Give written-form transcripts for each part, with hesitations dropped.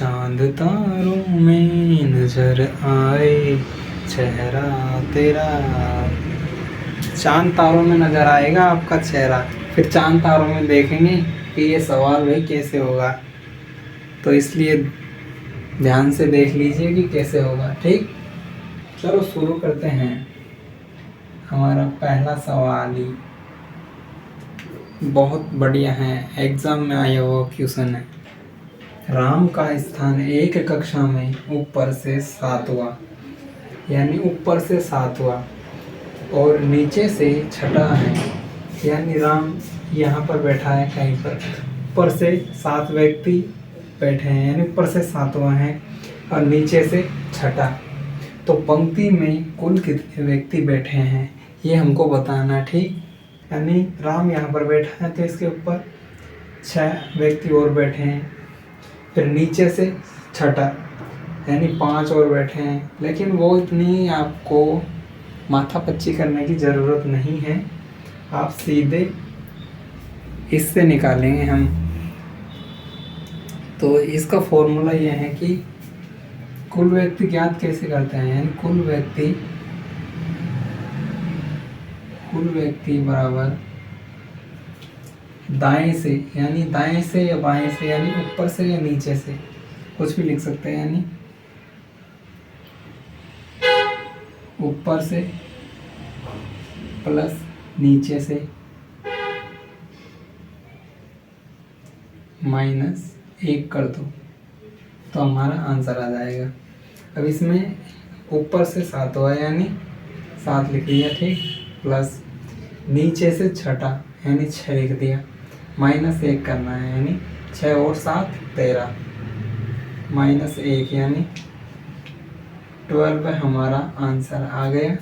चांद तारों में नजर आए चेहरा तेरा। चांद तारों में नजर आएगा आपका चेहरा, फिर चांद तारों में देखेंगे कि ये सवाल भाई कैसे होगा। तो इसलिए ध्यान से देख लीजिए कि कैसे होगा। ठीक, चलो शुरू करते हैं। हमारा पहला सवाल ही बहुत बढ़िया है, एग्जाम में आया हुआ क्वेश्चन है। राम का स्थान एक कक्षा में ऊपर से 7वां, यानी ऊपर से 7वां और नीचे से 6ठा है। यानी राम यहाँ पर बैठा है कहीं पर, ऊपर से 7 व्यक्ति बैठे हैं, यानी ऊपर से 7वां है और नीचे से 6ठा। तो पंक्ति में कुल कितने व्यक्ति बैठे हैं ये हमको बताना। ठीक, यानी राम यहाँ पर बैठा है तो इसके ऊपर 6 व्यक्ति और बैठे हैं, फिर नीचे से 6ठा यानी 5 और बैठे हैं। लेकिन वो इतनी आपको माथापच्ची करने की ज़रूरत नहीं है, आप सीधे इससे निकालेंगे हम। तो इसका फॉर्मूला यह है कि कुल व्यक्ति ज्ञात कैसे करते हैं, यानी कुल व्यक्ति बराबर दाएं से, यानी दाएं से या बाएं से, यानी ऊपर से या नीचे से, कुछ भी लिख सकते हैं। यानी ऊपर से प्लस नीचे से -1 कर दो तो हमारा आंसर आ जाएगा। अब इसमें ऊपर से 7वां यानी 7 लिख दिया, ठीक, प्लस नीचे से 6ठा यानी 6 लिख दिया, -1 करना है, यानी 6 और 7 13, -1 यानी 12 हमारा आंसर आ गया।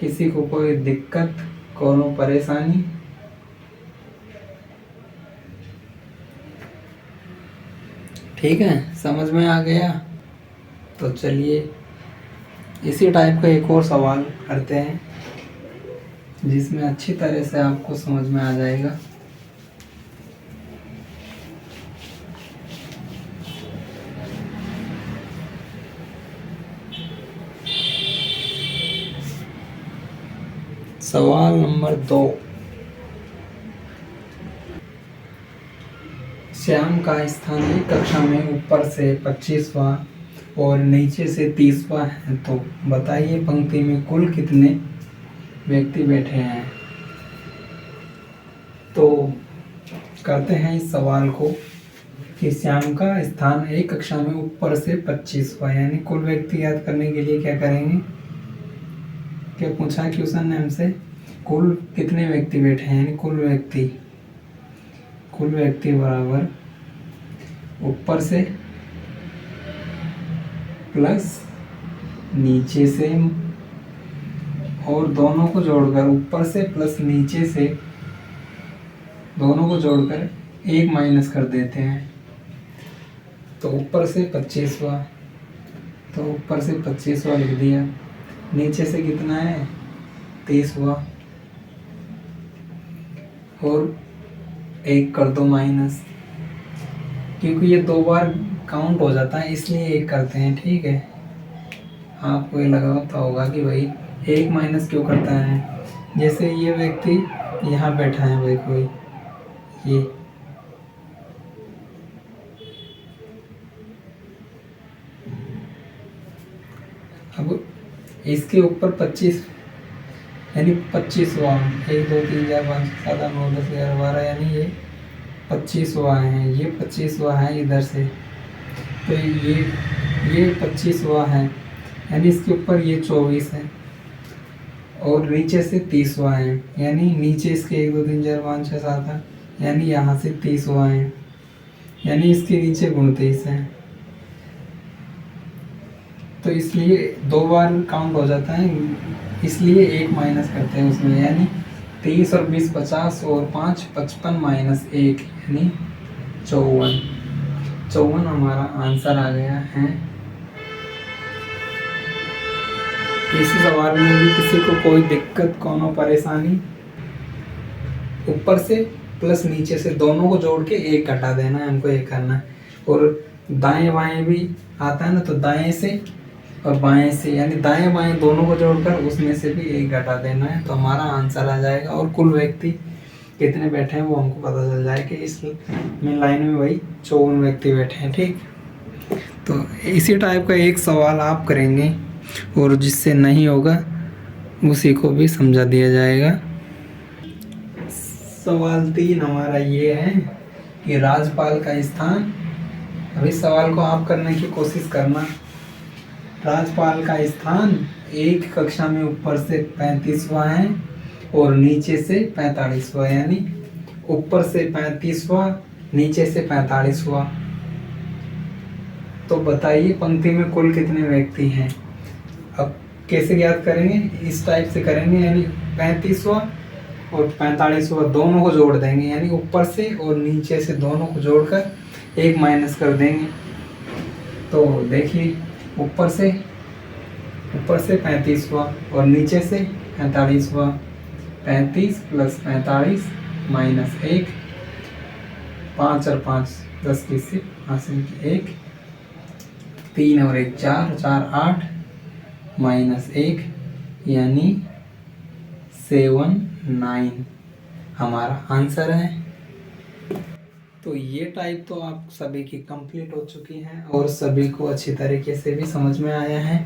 किसी को कोई दिक्कत, कोनो परेशानी? ठीक है, समझ में आ गया। तो चलिए इसी टाइप का एक और सवाल करते हैं जिसमें अच्छी तरह से आपको समझ में आ जाएगा। सवाल नंबर 2, श्याम का स्थान एक कक्षा में ऊपर से 25वां और नीचे से 30वां है, तो बताइए पंक्ति में कुल कितने व्यक्ति बैठे हैं। तो करते हैं इस सवाल को कि श्याम का स्थान एक कक्षा में ऊपर से 25वां, यानी कुल व्यक्ति याद करने के लिए क्या करेंगे, क्या पूछा क्वेश्चन ने हमसे, कुल कितने व्यक्ति बैठे हैं, यानी कुल व्यक्ति बराबर ऊपर से प्लस नीचे से और दोनों को जोड़कर, ऊपर से प्लस नीचे से दोनों को जोड़कर 1 माइनस कर देते हैं। तो ऊपर से 25वां, तो ऊपर से 25वां लिख दिया, नीचे से कितना है 30वां और 1 कर दो माइनस, क्योंकि ये 2 बार काउंट हो जाता है इसलिए 1 करते हैं। ठीक है, आपको ये लगा पता होगा कि भाई 1 माइनस क्यों करता है। जैसे ये व्यक्ति यहाँ बैठा है भाई, कोई ये अब इसके ऊपर 25 यानी 25वां, 1 2 3 4 5 6 7 8 9 10 11 12, यानी ये 25वां है, ये 25वां है इधर से, तो ये 25वां है, यानी इसके ऊपर ये 24 है और नीचे से 30वां है, यानी नीचे इसके 1 2 3 4 5 6 7 8, यानी यहाँ से 30वां है, यानी इसके नीचे 29 है। तो इसलिए 2 बार काउंट हो जाता है, इसलिए 1 माइनस करते हैं उसमें, यानी 30 और 20 50 और 5 55 -1 यानी 54 हमारा आंसर आ गया है। इसी सवाल में भी किसी को कोई दिक्कत, कोनो परेशानी? ऊपर से प्लस नीचे से दोनों को जोड़ के 1 घटा देना है, हमको 1 करना है। और दाएं बाएं भी आता है ना, तो दाएं से और बाएं से यानी दाएं बाएं दोनों को जोड़कर उसमें से भी एक घटा देना है, तो हमारा आंसर आ जाएगा। और कुल व्यक्ति कितने बैठे हैं वो हमको पता चल जाए कि इस में लाइन में वही 54 व्यक्ति बैठे हैं। ठीक, तो इसी टाइप का एक सवाल आप करेंगे और जिससे नहीं होगा उसी को भी समझा दिया जाएगा। सवाल 3 हमारा ये है कि राजपाल का स्थान, अभी सवाल को आप करने की कोशिश करना। राजपाल का स्थान एक कक्षा में ऊपर से 35वां है और नीचे से 45वां, यानी ऊपर से 35वां नीचे से 45वां। तो बताइए पंक्ति में कुल कितने व्यक्ति हैं। अब कैसे ज्ञात करेंगे, इस टाइप से करेंगे, यानी 35वां और 45वां दोनों को जोड़ देंगे, यानी ऊपर से और नीचे से दोनों को जोड़कर एक माइनस कर देंगे। तो देखिए ऊपर से 35वां और नीचे से 45वां, 35 + 45 - 1, 5 और 5 10 की से 1, 3 और 1 4, 4 8 -1 यानी 7 9 हमारा आंसर है। तो ये टाइप तो आप सभी की कंप्लीट हो चुकी है और सभी को अच्छी तरीके से भी समझ में आया है।